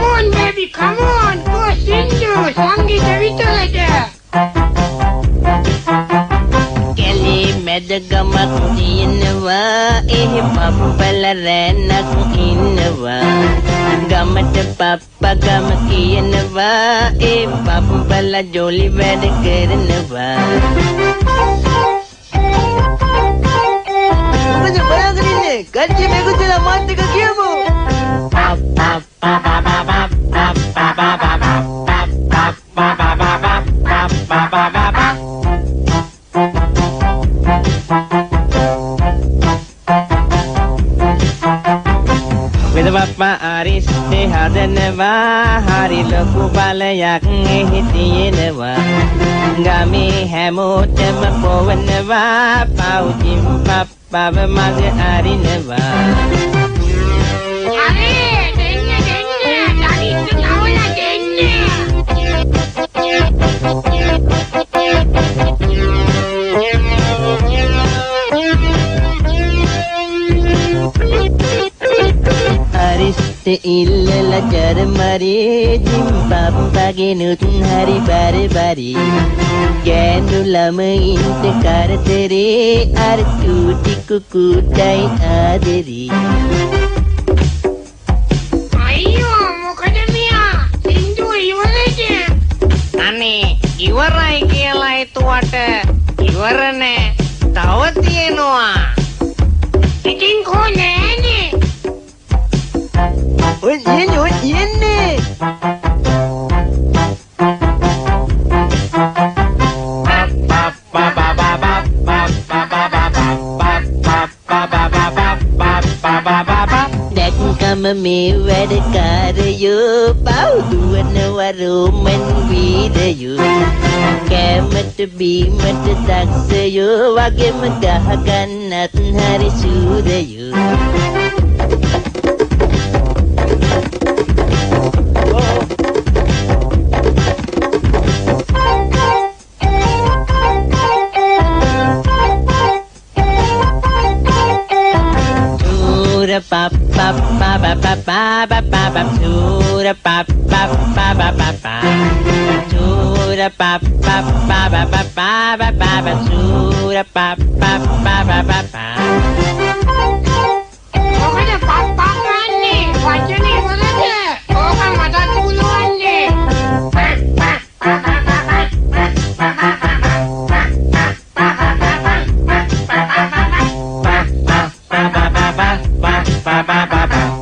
on, baby, come on. Go Sindhu. Sangeeta vitarada. Kali medagamak dinwa. Pappala rෑනක් ඉන්නවා ගමට පප්පා ගම කියනවා ඒ පප්පලා ජොලි වැඩ කරනවා මොකද බලාගෙන ඉන්නේ කච්චි මේකදලා මාත් එක කියමු Papa Ariste හදනවා හරි ලොකු බලයක් එහි තියෙනවා ගමේ හැමෝටම පොවනවා පවුචින් පප්පව මග අරිනවා අනේ දෙන්න දරින්න නවල දෙන්න Ariste illala jarmari jimbabage nutun hari bare bari genu lamainte karatere ar tuti kukutai aderi ayyo මොකද මියා සින්දු ඉවරද අනේ ඉවරයි කියලා හිතුවට ඉවර නෑ තව තියෙනවා ඉතින් කොහොමද Oi, yene. Dakam me වැඩකාරයෝ පවුදුවනවරු මන් වීරයෝ කැමට බීමට දක්ෂයෝ වගේම ගහගන්නත් හරි සූරයෝ pa pa pa pa pa pa pa pa pa chura pa pa pa pa pa pa chura pa pa pa pa pa pa pa pa pa chura pa pa pa pa pa pa මොකද පප්පා ගන්නේ වචනේ වලද ඕක මට පුළුවන්නේ ba ba ba